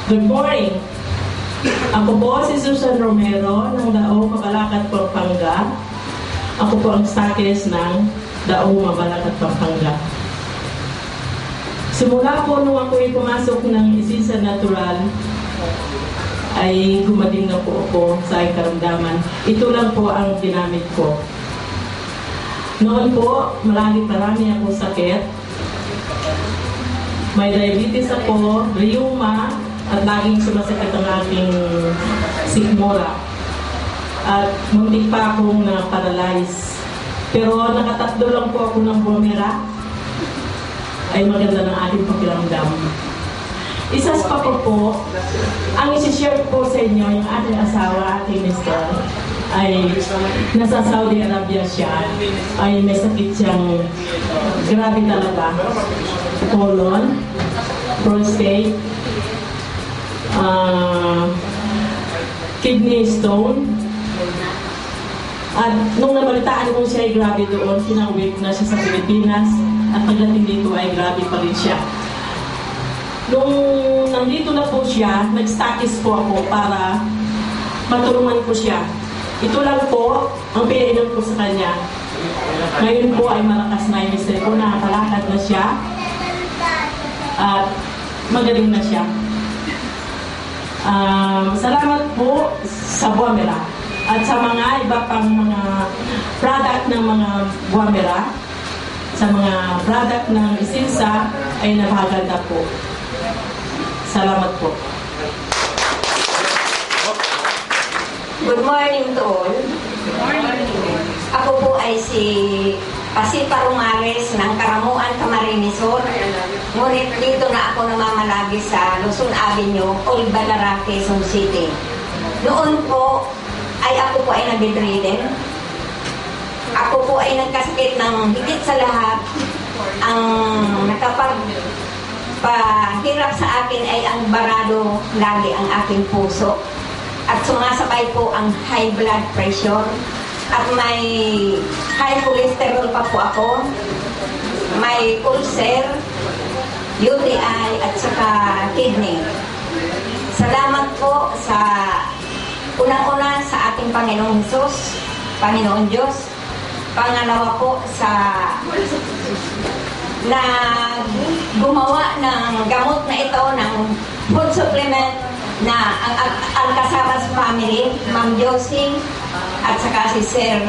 Good morning. Ako po si Susan Romero ng Dao, Mabalacat, Pampanga. Ako po ang stakes ng Dao, Mabalacat, Pampanga. Simula po nung ako'y pumasok ng Isisa Natural, ay gumaling na po ako sa aking karamdaman. Ito lang po ang ginamit ko. Noon po, marami ako sakit. May diabetes ako, rheuma, at laging sumasakit ang aking sikmura. At muntik pa akong na-paralyze. Pero nakatatlo lang po ako ng bumera, ay maganda ng aking pakiramdam. Isas pa po, ang isi-share po sa inyo, yung aking asawa, aking mister, ay nasa Saudi Arabia siya, ay may sakit siyang grabe talaga. Colon, prostate, kidney stone. At nung nabalitaan ko siya ay grabe doon, pinang-wake na siya sa Pilipinas at pagdating dito ay grabe pa rin siya. Nung nandito na po siya, nag-stakis po ako para matulungan ko siya. Ito lang po ang pinainom ko sa kanya. Ngayon po ay malakas na yung mister ko, nakakalakad na siya at magaling na siya. Salamat po sa Buamera at sa mga iba pang mga product ng mga Buamera, sa mga product ng Isinsa ay napakaganda po. Salamat po. Good morning to all. Good morning. Ako po ay si Pasipa Romales ng Karamuan, Camarines Sur. Ngunit dito na ako namamalagi sa Luzon Avenue, Old Balara, Quezon City. Noon po ay ako po ay nag-bedridden. Ako po ay nagkasakit ng higit sa lahat. Ang nakapagpahirap sa akin ay ang barado lagi ang aking puso. At sumasabay po ang high blood pressure. At may high cholesterol pa po ako. May ulcer, UTI at saka kidney. Salamat po sa unang-una sa ating Panginoong Hesus, Panginoon Diyos. Pangalawa po sa na gumawa ng gamot na ito, ng food supplement na ang Alcazabas family, Ma'am Josie at saka si Sir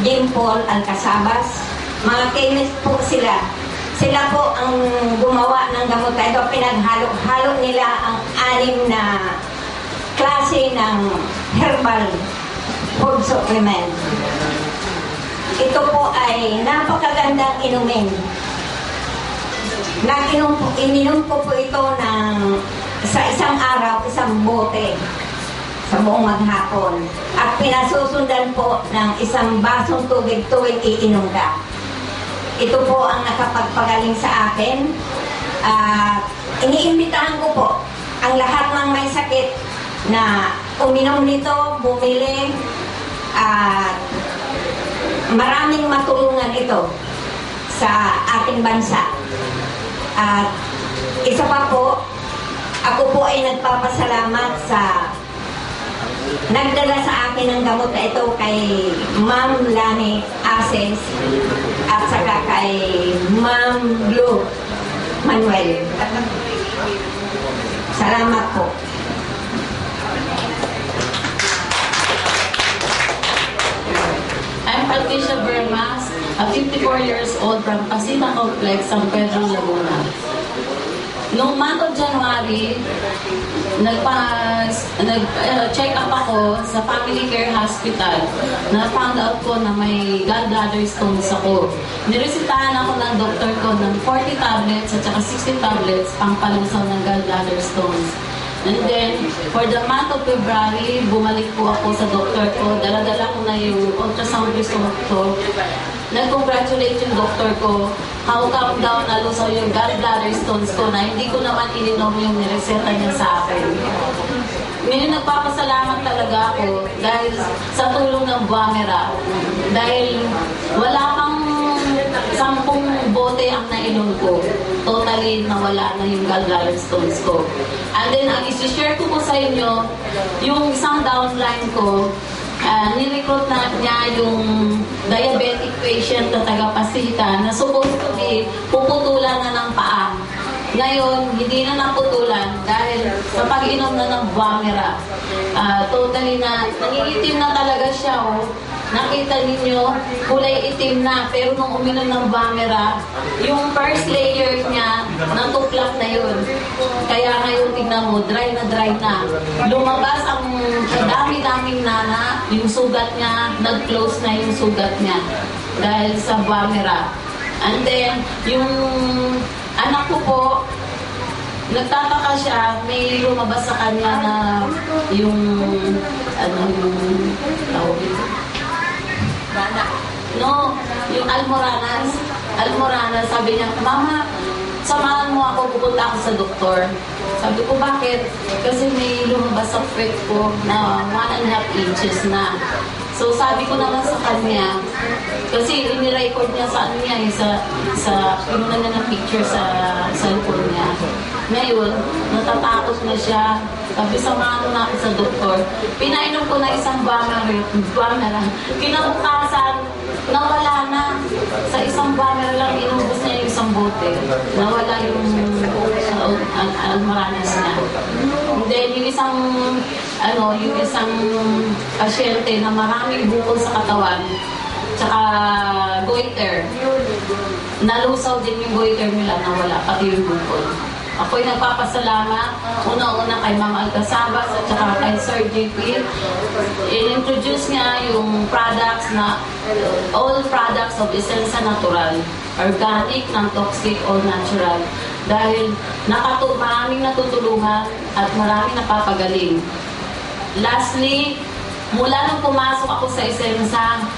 Jim Paul Alcazabas. Mga chemist po sila. Sila po ang gumawa ng gamot na ito. Pinaghalo-halo nila ang 6 na klase ng herbal food supplement. Ito po ay napakagandang inumin. Ininom ko po ito sa isang araw, isang bote sa buong maghapon. At pinasusundan po ng isang basong tubig tuwing iinom ka. Ito po ang nakapagpagaling sa akin. Iniimbitahan ko po ang lahat ng may sakit na uminom nito, bumili, at maraming matulungan ito sa ating bansa. At isa pa po, ako po ay nagpapasalamat sa nagdala sa akin ng gamot na ito kay Ma'am Lani Ases at saka kay Ma'am Blue Manuel. Salamat po. I'm Patricia Bermas, a 54 years old from Pasita Complex, San Pedro, Laguna. Noong month of January, nag-check up ako sa Family Care Hospital. Na-found out ko na may gallbladder stones ako. Niresitahan ako ng doktor ko ng 40 tablets at saka 60 tablets pang palusaw ng gallbladder stones. And then, for the month of February, bumalik po ako sa doktor ko. Dala-dala ko na yung ultrasound result ko. Nag-congratulate yung doktor ko. How come daw nalusaw yung gallbladder stones ko na hindi ko naman ininom yung nireseta niya sa akin. Ngayon nagpapasalamat talaga ako dahil sa tulong ng Buamera. Dahil wala pang 10 bote ang nainom ko, totally nawala na yung gallbladder stones ko. And then, ang isi-share ko po sa inyo, yung isang downline ko, nirecruit na niya yung diabetic patient na taga-Pasita na supposed to be puputulan na ng paa. Ngayon, hindi na naputulan dahil sa pag-inom na ng Bumera. Totally na, nangiitim na talaga siya. Oh. Nakita ninyo, kulay itim na. Pero nung uminom ng Bumera, yung first layer niya, natuklap na yun. Kaya ngayon, tignan mo, dry na. Lumabas ang dami-daming nana, yung sugat niya, nag-close na yung sugat niya. Dahil sa Bumera. And then, yung anak ko po, nagtataka siya, may lumabas sa kanya na yung tawag ito? No, yung Almoranas. Almoranas, sabi niya, Mama, samahan mo ako, pupunta ako sa doktor. Sabi ko, bakit? Kasi may lumabas sa feet ko na 1.5 inches na. So sabi ko naman sa kanya, kasi inirecord niya sa ano niya, pinunan niya ng picture sa cellphone niya. Ngayon, natatakot na siya. Sabi, samahan na ako sa doktor. Pinainom ko na isang Bumera. Kinabukasan, nawala na. Sa isang Bumera lang, inubos niya yung isang bote. Nawala yung Almoranas niya. Then, yung isang pasyente na maraming bukol sa katawan, tsaka goiter. Nalusaw din yung goiter nila, nawala, pati yung bukol. Ako'y nagpapasalamat, una-una kay Ma'am Alcasabas at saka kay Sir JP. I-introduce niya yung products na all products of Essensa Natural, organic, non-toxic, all natural. Dahil maraming natutulungan at maraming napapagaling. Lastly, mula nung pumasok ako sa Essensa,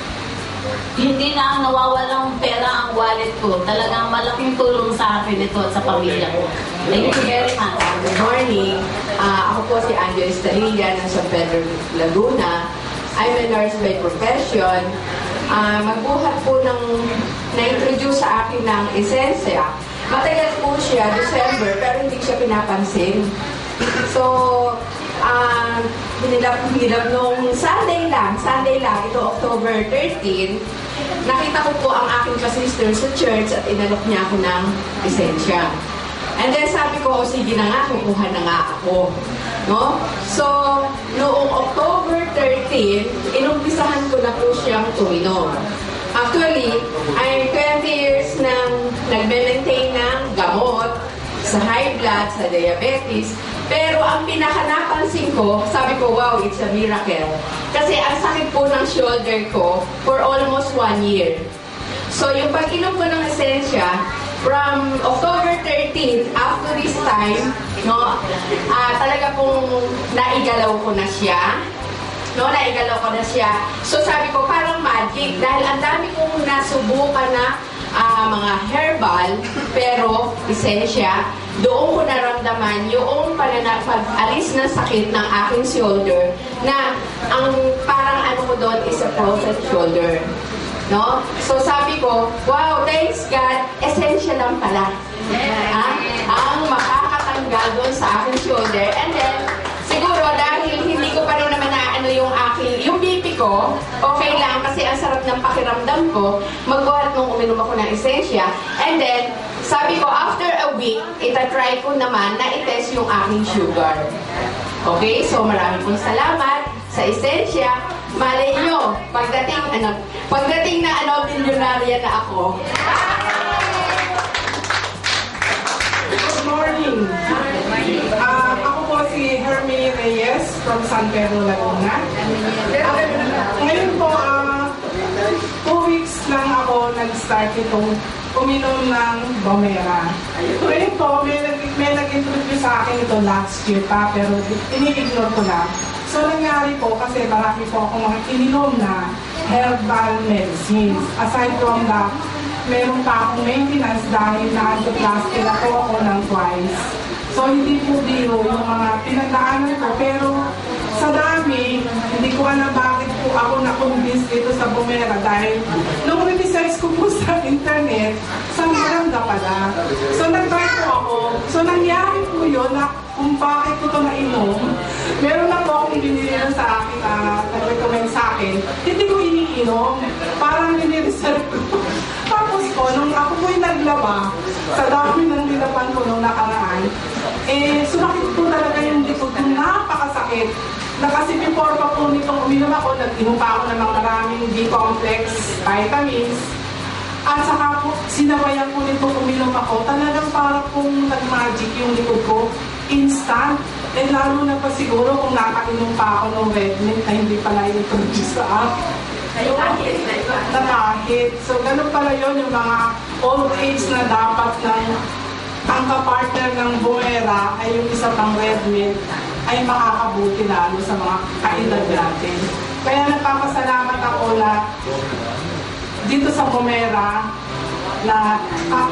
hindi na nawawalang pera ang wallet ko. Talagang malaking tulong sa akin ito at sa pamilya ko. Thank you very much. Good morning. Ako po si Angel Estarilla ng San Pedro, Laguna. I'm a nurse by profession. Magbuhat po na-introduce sa akin ng Essensa. Matagal po siya, December, pero hindi siya pinapansin. So, hinilap nung Sunday lang, ito October 13, nakita ko po ang aking ka-sister sa church at inalok niya ako ng Essensa. And then sabi ko, sige na nga, kukuha na nga ako. No? So, noong October 13, inumpisahan ko na po siyang tuminom. Actually, I'm 20 years nang nagme-maintain ng gamot sa high blood, sa diabetes. Pero ang pinaka-napansin ko, sabi ko, wow, it's a miracle. Kasi ang sakit po ng shoulder ko for almost 1 year. So, yung pag-inom ko ng Essensa, from October 13th up to this time, no, talaga pong naigalaw ko na siya. Naigalaw ko na siya. So, sabi ko, parang magic. Dahil ang dami kong nasubukan na mga herbal, pero Essensa, doon ko naramdaman yung pag-alis ng sakit ng aking shoulder na ang parang ano ko doon is a frozen shoulder. No? So sabi ko, wow, thanks God, Essensa lang pala. Ang makakatanggal doon sa aking shoulder. And then, siguro dahil hindi ko pa rin naman yung BP ko, okay lang kasi ang sarap ng pakiramdam ko, magbuhat nung uminom ako ng Essensa. And then, sabi ko, after a week, itatry ko naman na itest yung aking sugar. Okay? So, marami pong salamat sa Essensa. Malay nyo, pagdating na milyonarya na ako. Good morning. Ako po si Hermie Reyes from San Pedro, Laguna. Ngayon po, 2 weeks lang ako nag-start itong uminom ng Bumera. Ngayon po, may nag-introduce sa akin ito last year pa, pero ini-ignore ko lang. So, nangyari po kasi marami po akong mga ininom na herbal medicines. Aside from that, meron pa akong maintenance dahil na-plastic ako ng twice. So, hindi po biro yung mga pinagdaanan ko. Pero, sa dami, hindi ko alam bakit po ako na-convince dito sa Bumera dahil nung research ko po sa internet, sa maganda pala. So nag-try po ako. So nangyari po yun na kung bakit ko ito nainom, meron na po akong binili sa akin, nag-recommend sa akin, hindi ko iniinom. Parang nilireserve ko. Tapos po, nung ako po'y naglaba, sa dami ng nilaban ko nung nakaraan, sumakit po talaga yung likod ko, napakasakit. Na kasi before pa po nitong uminom ako, nag-inom pa ako ng mga maraming B-complex vitamins. At saka po, sinabayan po nitong uminom ako, talagang para pong nag-magic yung likod ko, instant. Lalo na pa siguro kung nakainom pa ako ng Red Mint na hindi pala introduce sa akin. Nakahit. So, ganun pala yun yung mga old age na dapat ang kapartner ng Bumera ay yung isa pang Red Mint ay makakabuti lalo sa mga kaedad natin. Kaya nagpapasalamat ako na dito sa Bumera na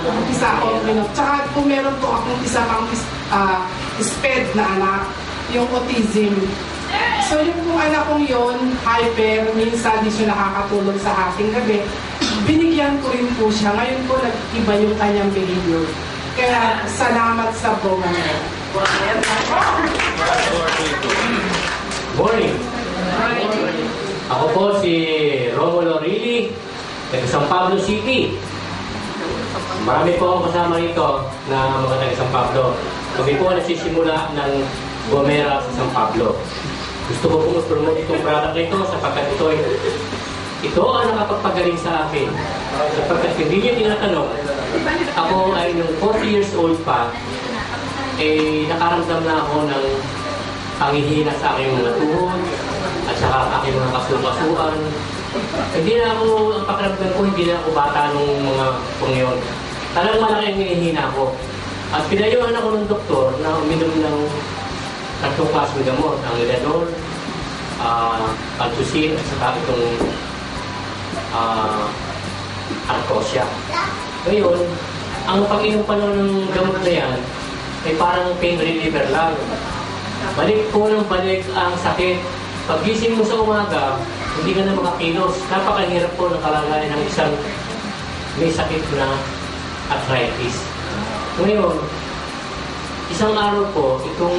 umpisa ako uminom. Tsaka kung meron po akong isa pang SPED na anak, yung autism. So yung pong anak kong yun, hyper, minsan di siya nakakatulog sa ating gabi, binigyan ko rin po siya. Ngayon po nag-iba yung kanyang behavior. Kaya salamat sa Bumera. Morning. Ako po si Romulo Rili, taga San Pablo City. Marami po akong kasama rito na mga taga San Pablo. Kami po nagsisimula ng Bumera sa San Pablo. Gusto ko pong promote itong product nito sapagkat ito ang nakapagpagaling sa akin. Sapagkat hindi niyo tinatanong, ako ay nung 40 years old pa, nakaramdam na ako ng panghihina sa aking mga tuhod at saka aking mga kasukasuan. Hindi na ako, ang pakiramdam ko, hindi na ako bata nung mga pangyon. Talagang malaki ang hinihina ko. At pinayuhan ako ng doktor na uminom ng tatlong klaseng gamot, ang Iladol, Altusin, at saka itong Arcosia. Ngayon, ang pag-inom pa ng gamot na yan ay parang pain reliever lang. Balik po ng balik ang sakit. Pag-gising mo sa umaga, hindi ka na makakilos. Napakahirap po ng kalagayan ng isang may sakit na arthritis. Ngayon, isang araw po, itong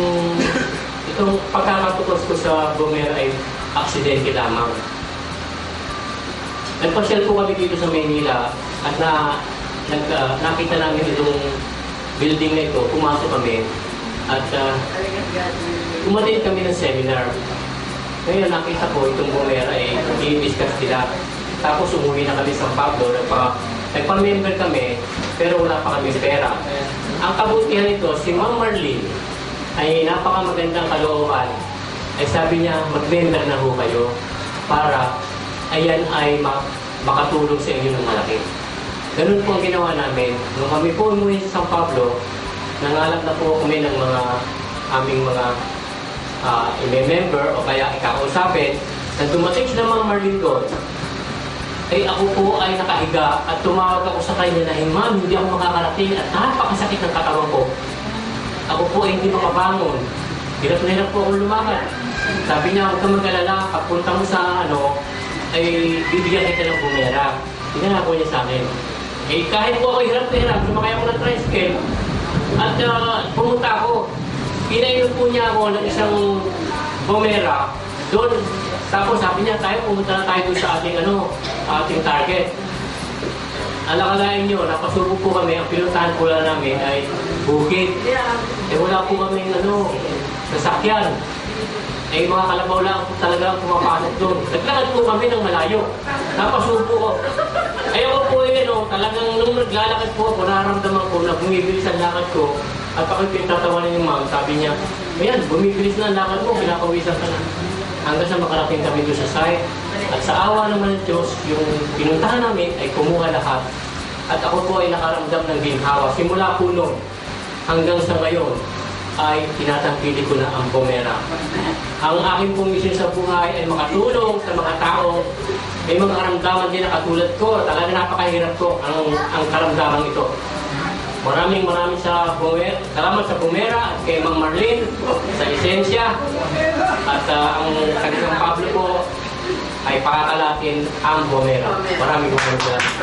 pagkakatukos ko sa Bumera ay aksidente lamang. Nagpasyal po kami dito sa Maynila at nakita namin itong building na ito, pumasok kami at umattend kami ng seminar. Ngayon nakita ko itong Bumera ay i-discuss nila. Tapos umuwi na kami sa San Pablo, nagpa-member kami pero wala pa kami pera. Ang kabutihan nito, si Ma'am Marlene ay napakamagandang kalooban. Ay sabi niya, mag-member na ho kayo para ayan ay makatulong sa inyo ng malaki. Ganun po ang ginawa namin. Nung kami po umuwi sa San Pablo, nangalap na po kami ng mga aming mga i-member o kaya ikakausapin. Nang dumating si Ma'am Marlene doon, ay ako po ay nakahiga at tumawag ako sa kanya na, Ma'am, hindi ako makakarating at napakasakit ng katawan ko. Ako po ay hindi makabangon. Hirap na hirap po akong lumakad. Sabi niya, huwag kang mag-alala, pagpunta mo sa ay bibigyan kita ng Bumera. Tinanako niya sa akin. Kahit po ako hirap na hirap, sumakay ako ng tricycle at pumunta ako. Pinainom po niya ako ng isang Bumera doon. Tapos sabi niya, pumunta na tayo doon sa ating target. Alakalain nyo, napasubo po kami, ang pinuntahan po lang namin ay bukid. Wala po kami sasakyan. Mga kalabaw lang talaga pumapasok doon. Naglakad po kami ng malayo. Napasubo ko. Ako po talagang nung naglalakad po ako, nararamdaman ko na bumibilis ang lakad ko. At ako pinatatawanan yung ma'am, sabi niya, ayan, bumibilis na ang lakad mo, pinapawisan ka na. Hanggang sa makarating kami doon sa site. At sa awa naman ng Diyos, yung pinuntahan namin ay kumuha lahat. At ako po ay nakaramdam ng ginhawa. Simula po noon hanggang sa ngayon ay tinatangkili ko na ang Bumera. Ang aking pong mission sa buhay ay makatulong sa mga tao. May mga karamdaman din na katulad ko. Talaga napakahirap ko ang karamdaman ito. Maraming sa Bumera. Salamat sa Bumera at kay Ma'am Marlene sa Esensya. At ang San Pablo po ay pakakalatin ang Bumera. Maraming salamat.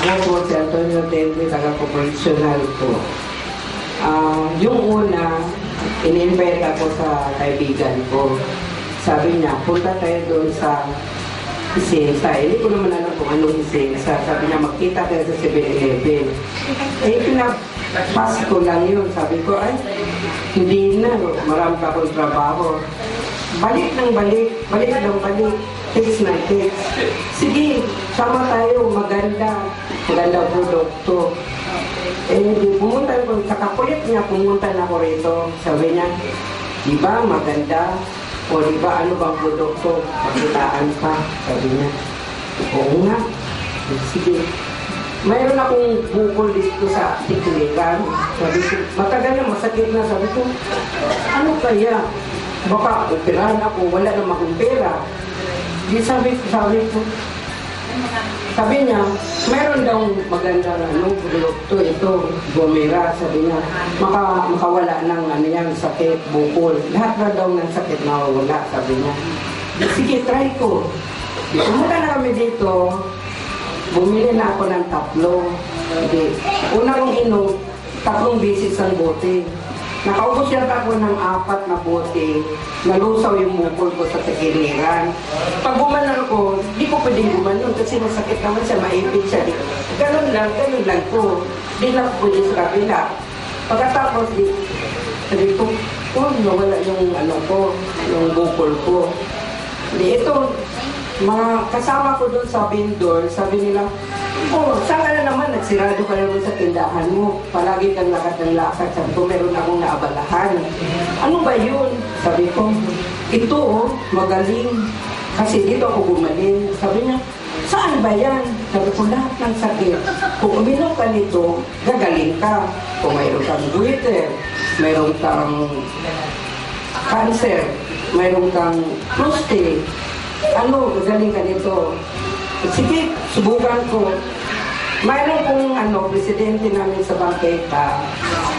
Ako po si Antonio Tente, taga-corporational po. Yung una, in-invite ako sa kaibigan ko. Sabi niya, punta tayo doon sa Isensa. Hindi ko naman alam kung anong Isensa. Sabi niya, magkita tayo sa 7-Eleven. Pinapas ko lang yun. Sabi ko, ay, hindi na. Marami pa akong trabaho. Balik ng balik. Text na text. Sige, sama tayo. Maganda produkto. Pumunta ko, sa kakulit niya, pumunta na ako rito. Sabi niya, di ba maganda? O di ba ano bang produkto? Pakitaan pa. Sabi niya, oo nga. Sige. Mayroon akong bukol dito sa tiklikan. Sabi ko, matagal na, masakit na. Sabi ko, ano kaya? Baka operahan ako, wala na akong pera. Di sabi ko, sabi niya, mayroon daw maganda na produkto ito, Gomera, sabi niya, makawala ng sakit, bukol. Lahat na daw ng sakit nawawala, sabi niya. Sige, try ko. Pumunta na kami dito, bumili na ako ng 3. Una kong inom, 3 beses ang bote. Nakaubos yata ako ng 4 na bote. Nalusaw yung bukol ko sa takiliran. Pag gumanon ko, di ko pwedeng gumanon kasi masakit naman siya, maipit siya. Ganun lang ko. Di lang pwede sa kabila. Pagkatapos, sabi ko, nawala yung yung bukol ko. Ito, mga kasama ko doon sa vendor, sabi nila, saan ka na naman? Nagsirado ka naman sa tindahan mo. Palagi kang lakad ng lakad. Sabi ko, meron akong naabalahan. Ano ba yun? Sabi ko, ito magaling. Kasi dito ako gumaling. Sabi niya, saan ba yan? Sabi ko, lahat ng sakit. Kung uminom ka nito, gagaling ka. Kung mayroon kang goiter, mayroon kang cancer, mayroon kang prostate, gagaling ka nito. Sige, subukan ko. Mayroon kong presidente namin sa bangketa,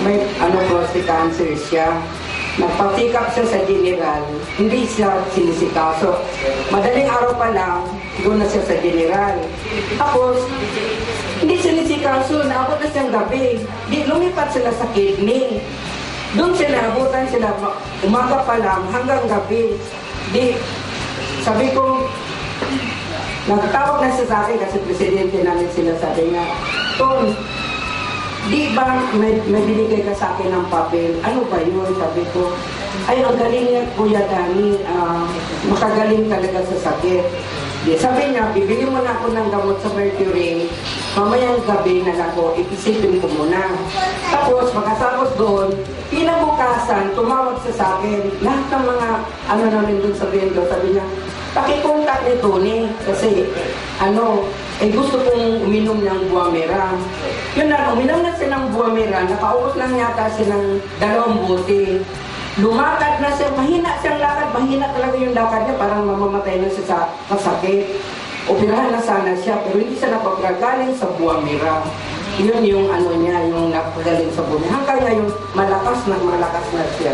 may prostate cancer siya. Nagpa-pick up siya sa general, hindi siya sinisikaso. Madaling araw pa lang, doon na siya sa general. Tapos, hindi sinisikaso, naabot na siyang gabi. Lumipat sila sa kidney. Doon sila, abutan sila, umaga pa lang, hanggang gabi. Sabi ko, nagtawag na siya sa akin kasi presidente namin sila, sabi niya, Ton, di ba may binigay ka sa akin ng papel? Ano ba yun? Sabi ko, ay, ang galing niya, Kuya Dani, makagaling talaga sa sakit. Sabi niya, bibili mo na ako ng gamot sa Mercury, mamayang gabi na lang ako, ipisipin ko muna. Tapos, pagkatapos doon, pinabukasan, tumawag siya sa akin, lahat ng mga, namin doon sa vendor, sabi niya, pakikontak ni Tony kasi gusto kong uminom ng Buamera. Yun na, uminom na siya ng Buamera, nakaubos lang yata siya ng 2 bote. Lumakad na siya, mahina siyang lakad, mahina talaga yung lakad niya, parang mamamatay na siya sa kasakit. Operahan na sana siya, pero hindi siya napagagaling sa Buamera. Yun yung niya, yung napagaling sa Buamera. Hanggang ngayon, malakas na siya.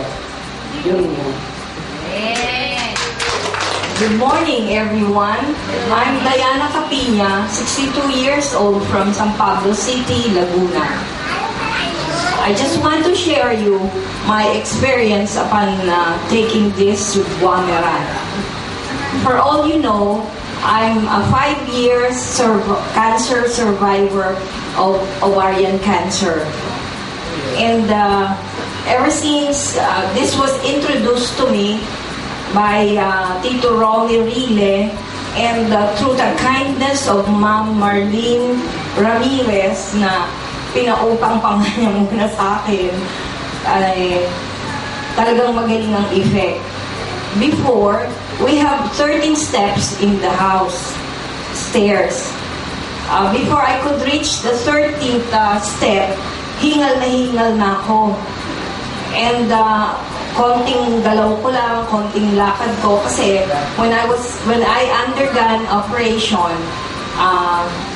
Yun yun. Good morning, everyone. I'm Diana Capina, 62 years old from San Pablo City, Laguna. I just want to share you my experience upon taking this Buamera. For all you know, I'm a 5 years cancer survivor of ovarian cancer. And ever since this was introduced to me by Tito Rolly Rile, and through the kindness of Ma'am Marlene Ramirez na pinaupang niya muna sa akin, ay talagang magaling ang effect. Before, we have 13 steps in the house, stairs. Before I could reach the 13th step, hingal na ako. And konting galaw ko lang, konting lakad ko kasi when I undergone operation,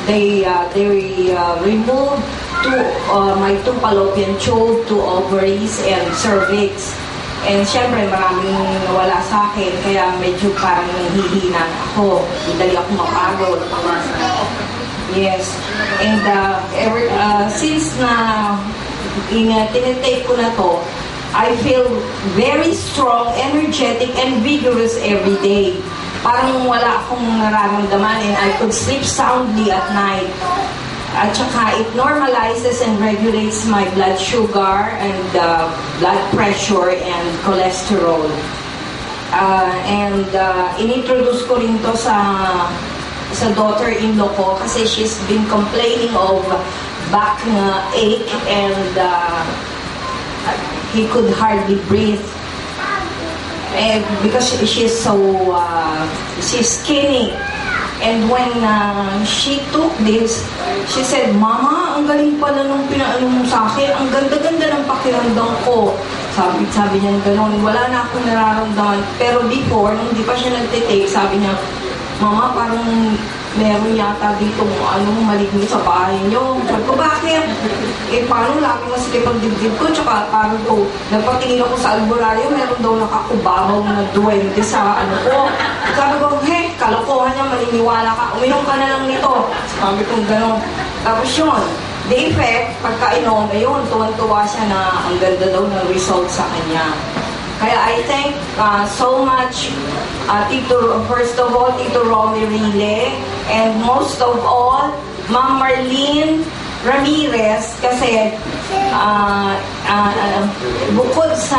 they removed my 2 fallopian tube, 2 ovaries, and cervix. And syempre, maraming nawala sa akin, kaya medyo parang nanghihina ako. Dali ako mapagod. Yes. And since na tinitake ko na to, I feel very strong, energetic, and vigorous every day. Parang wala akong nararamdaman and I could sleep soundly at night. At saka it normalizes and regulates my blood sugar and blood pressure and cholesterol. Inintroduce ko rin to sa daughter-in-law ko kasi she's been complaining of back ache and he could hardly breathe. And because she's skinny. And when she took this, she said, "Mama, ang galing pala nung pinaano mo sa akin. Ang ganda-ganda ng pakiramdam ko." Sabi niya gano'n, wala na akong nararamdaman. Pero before, nung di pa siya nagtitake, sabi niya, "Mama, parang meron yata dito maligno sa bahay niyo." Sabi ko, "Bakit?" Paano lagi masikip ang dibdib ko, tsaka parang ko, nagpatingin ako sa albularyo, meron daw nakakubabaw na duwende sa ko. Sabi ko, kalokohan niya, maniniwala ka, uminom ka na lang nito. Sabi ko, gano'n. Tapos yun, the effect, pagka-inom, ayun, tuwan-tuwa siya na ang ganda daw ng result sa kanya. Kaya I thank so much, first of all, Tito Romy Rile, and most of all, Ma'am Marlene Ramirez, kasi bukod sa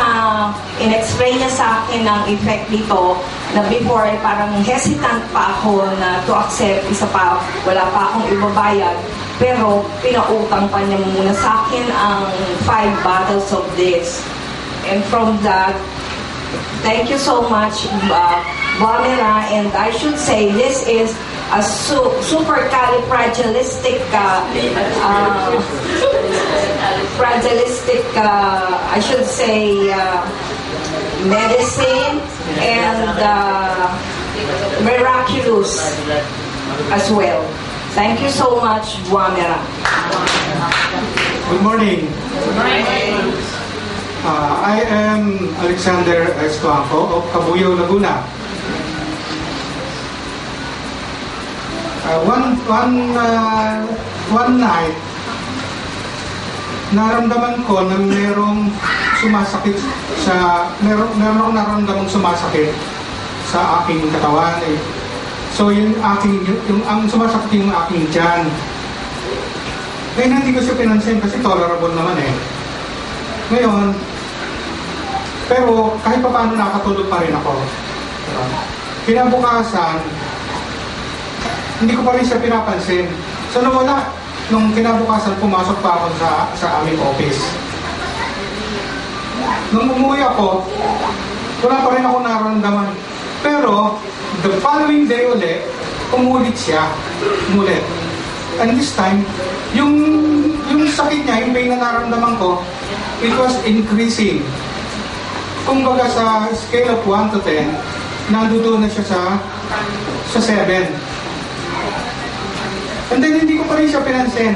in-explain niya sa akin ng effect nito, na before ay parang hesitant pa ako na to accept, isa pa, wala pa akong ibabayad, pero pinautang pa niya muna sa akin ang 5 bottles of this. And from that, thank you so much, Wamera, and I should say this is a supercalifragilistic I should say medicine and miraculous as well. Thank you so much, Wamera. Good morning. I am Alexander Estuanco of Cabuyao, Laguna. One night, naramdaman ko na merong sumasakit meron akong naramdamang sumasakit sa aking katawan. So ang sumasakit yung aking tiyan. Ngayon hindi ko siya pinansin kasi tolerable naman Ngayon, pero kahit pa paano nakatulog pa rin ako. Kinabukasan, hindi ko pa rin siya pinapansin. So nawala. Nung kinabukasan, pumasok pa ako sa aming office. Nung umuwi ako, wala pa rin ako nararamdaman. Pero, the following day ulit, umulit siya. Umulit. And this time, yung sakit niya, yung pain na nararamdaman ko, it was increasing. Kumbaga sa scale of 1 to 10, nandoon na siya sa 7. And then hindi ko pa rin siya pinansin.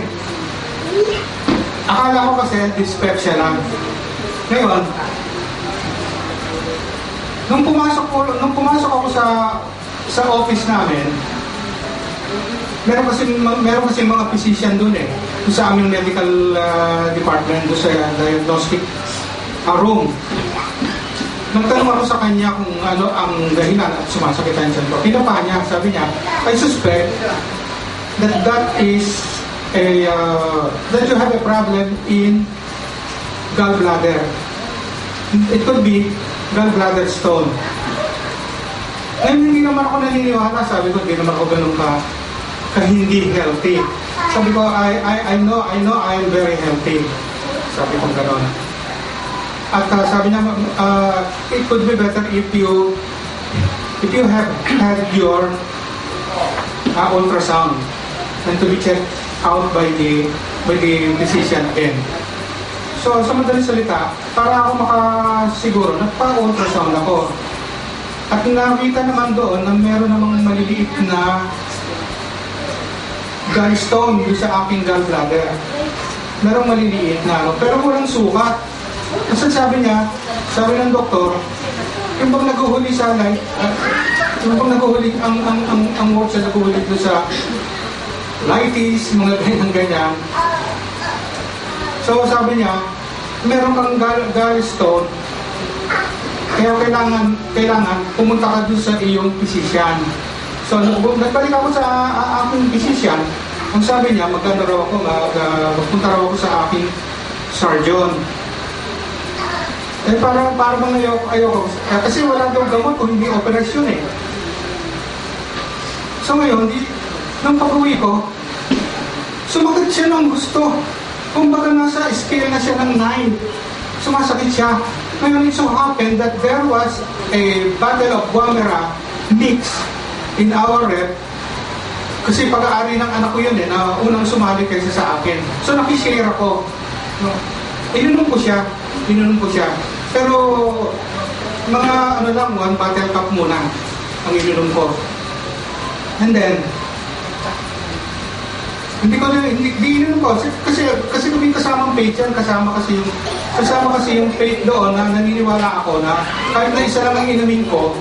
Akala ko kasi dyspepsia lang. Ngayon, nung pumasok ako sa office namin, meron kasi mga physician doon sa aming medical department, doon sa diagnostic room. Nagtanong ako sa kanya kung ano ang dahilan at sumasakit ang tiyan ko. Pinapa niya, sabi niya, I suspect that is that you have a problem in gallbladder. It could be gallbladder stone. Ngayon hindi naman ako naniniwala. Sabi ko, hindi naman ako ganun ka hindi healthy. Sabi ko, I know I am very healthy. Sabi ko gano'n. At sabi niya, it could be better if you have had your ultrasound and to be checked out by the physician again. So, sa madaling salita, para ako makasiguro, nagpa-ultrasound ako. At nakita naman doon na meron namang maliliit na gallstone doon sa aking gallbladder. Merong maliliit na pero walang sukat. Kasi sabi niya, sabi ng doktor, yung bang naguhuli sa light, yung bang naguhuli, ang work sa naguhuli doon sa lighties, mga ganyan-ganyan. So sabi niya, meron kang gallstone, kaya kailangan pumunta ka doon sa iyong physician. So nagbalik ako sa aking physician. Ang sabi niya, magpunta raw ako sa aking surgeon. Eh parang ayoko. Kasi wala daw gamot kung hindi operasyon eh. So ngayon, nung pag-uwi ko, sumagat siya ng gusto. Kumbaga nasa scale na siya ng 9. Sumasakit siya. Ngayon, it so happened that there was a bottle of Guamera mix in our rep. Kasi pag-aari ng anak ko yun na unang sumali kaysa sa akin. So nakishare ako. Ininom ko siya. Pero mga one bottle cup muna ang ininom ko. And then, hindi ininom ko kasi kung kasamang faith yan, kasama kasi yung faith doon na naniniwala ako na kahit na isa lang ang inumin ko,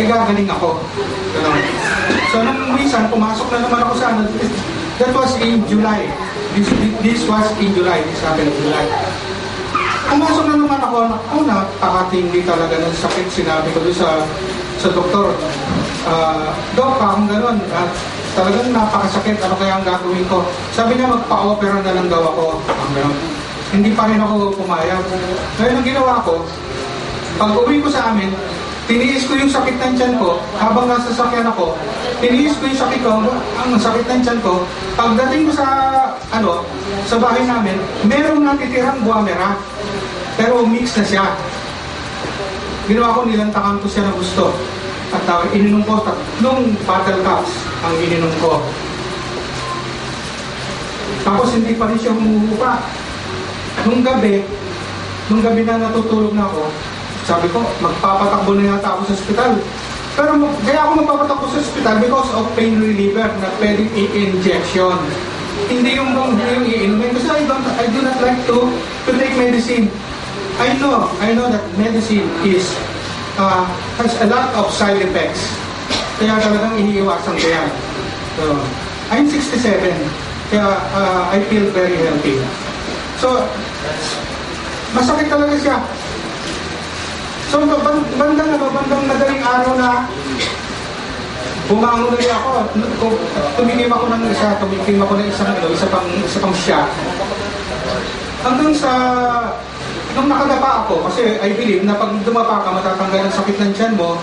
gagaling ako. Ganun. So nung minsan, pumasok na naman ako sa that was in July. This was in July. This happened in July. Pumasok na naman ako, nakakatindi talaga ng sakit. Sinabi ko doon sa doktor, Dok, parang gano'n. Talagang napakasakit. Ano kaya ang gagawin ko? Sabi niya, magpa-opera na lang daw ako. Hindi pa rin ako pumayag. Ngayon ang ginawa ko, pag uwi ko sa amin, tiniis ko yung sakit ng tiyan ko. Habang nasa sakyan ako, tiniis ko yung sakit ko, ang sakit ng tiyan ko. Pagdating ko sa bahay namin, merong natitirang Guamera. Pero mix na siya. Ginawa ko, nilantakan ko siya na gusto. At ininom ko, nung bottle cups ang ininom ko. Tapos hindi pa rin siya humuhupa. Nung gabi na natutulog na ako, sabi ko, magpapatakbo na yata ako sa ospital. Pero kaya ako magpapatakbo sa ospital because of pain reliever na pwedeng i-injection. Hindi yung iinumin. Kasi I do not like to take medicine. I know that medicine has a lot of side effects. Kaya talagang iniiwasan ko yan. So, I'm 67. Kaya I feel very healthy. So, masakit talaga siya. So, bandang madaling araw na bumangon ulit ako. Tumikim ako ng isa pang shot. Hanggang sa nung nakadapa ako, kasi I believe na pag dumapa ka, matatanggal ang sakit ng tiyan mo.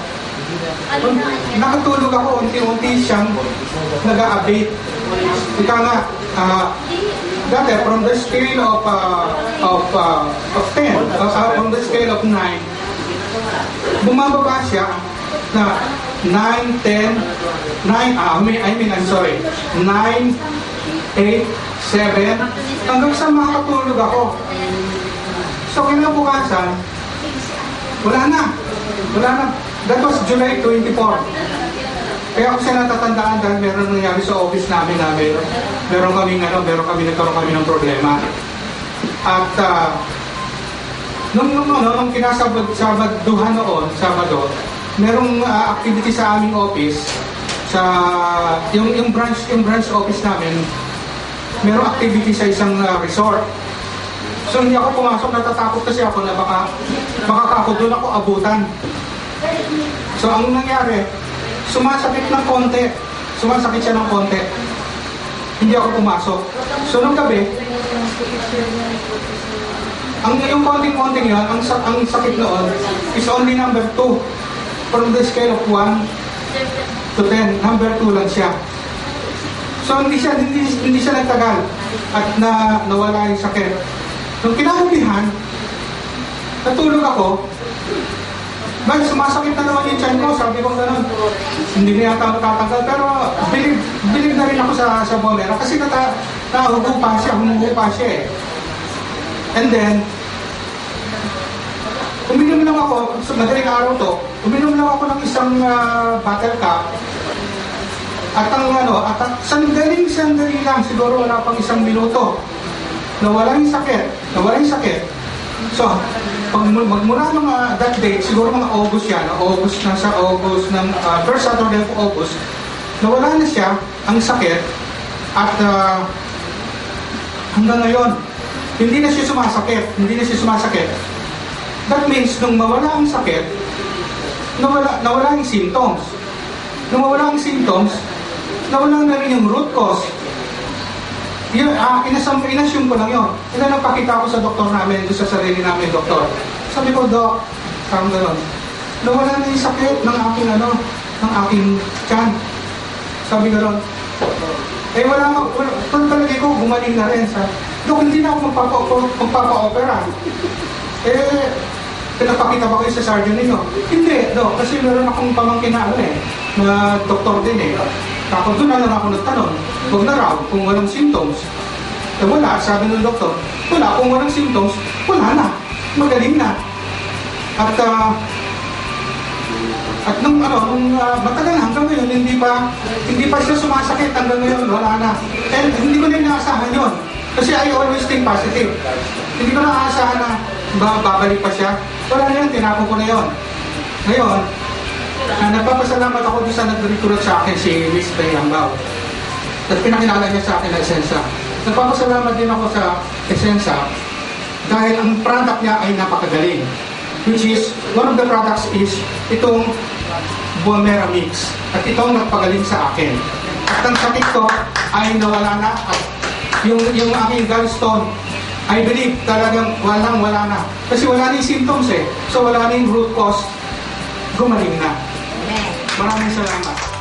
Nakatulog ako, unti-unti siyang nag-a-abate. Ika nga, dati, from the scale of 10, from the scale of 9, bumababa siya na 9, 10, 9, 9, 8, 7, hanggang sa makatulog ako. So, kinabukasan, wala na. That was July 24. Kaya ako siya natatandaan dahil meron nangyari sa office namin na meron kami nagkaroon kami ng problema. At nung kinasabaduhan noon, Sabado, merong activity sa aming office, yung branch office namin, merong activity sa isang resort. So hindi ako pumasok, natatakot kasi ako na baka ako doon ako abutan. So ang nangyari, sumasakit siya ng konti. Hindi ako pumasok. So nung gabi, yung konting-konting yun, ang sakit noon is only number 2. From the scale of 1 to 10, number 2 lang siya. So hindi siya nagtagal at nawala yung sakit. Nung kinahubihan, natulog ako, bakit sumasakit na naman yung tiyan ko? Sabi ko gano'n, hindi na yata matatanggal. Pero believe na rin ako sa Guamera kasi humuhupa siya eh. And then, uminom lang ako, madaling araw to, uminom lang ako ng isang bottle cup. At sandali lang, siguro wala pang 1 minuto. Nawala yung sakit. So, magmula mga that date, siguro mga August yan, nasa August, ng first Saturday of August, nawala na siya, ang sakit, at hanggang ngayon, hindi na siya sumasakit. That means, nung mawala ang sakit, nawala yung symptoms. Nung mawala ang symptoms, nawala na rin yung root cause. Yun, inassume ko lang yun. Nagpakita ko sa doktor namin, sa sarili namin, doktor. Sabi ko, Dok, parang gano'n, nawala na yung sakit ng aking tiyan. Sabi gano'n, wala talaga ko, gumaling na rin. Dok, hindi na ako magpapa-opera. Pinapakita ba kayo sa surgeon ninyo? Hindi, Dok, kasi meron akong pamangkin na doktor din Tapos doon na lang ako nagtanong, huwag na raw kung walang symptoms. Wala, sabi ng doktor, wala, kung walang symptoms, wala na, magaling na. At nung matagal na hanggang ngayon, hindi pa siya sumasakit hanggang ngayon, wala na. And hindi ko na inaasahan yun. Kasi I always think positive. Hindi ko na aasahan na babalik pa siya. Wala na yun, tinapon ko na yun. Ngayon, nagpapasalamat ako doon sa nag-recruit sa akin, si Miss Bayambao. At pinakilala niya sa akin na Essensa. Nagpapasalamat din ako sa Essensa dahil ang product niya ay napakagaling. Which is, one of the products is itong Buamera Mix. At itong nagpagaling sa akin. At ang sakit ko ay nawala na. At yung aking gallstone, I believe talagang wala na. Kasi wala na yung symptoms So wala na yung root cause. Gumaling na. Maraming salamat.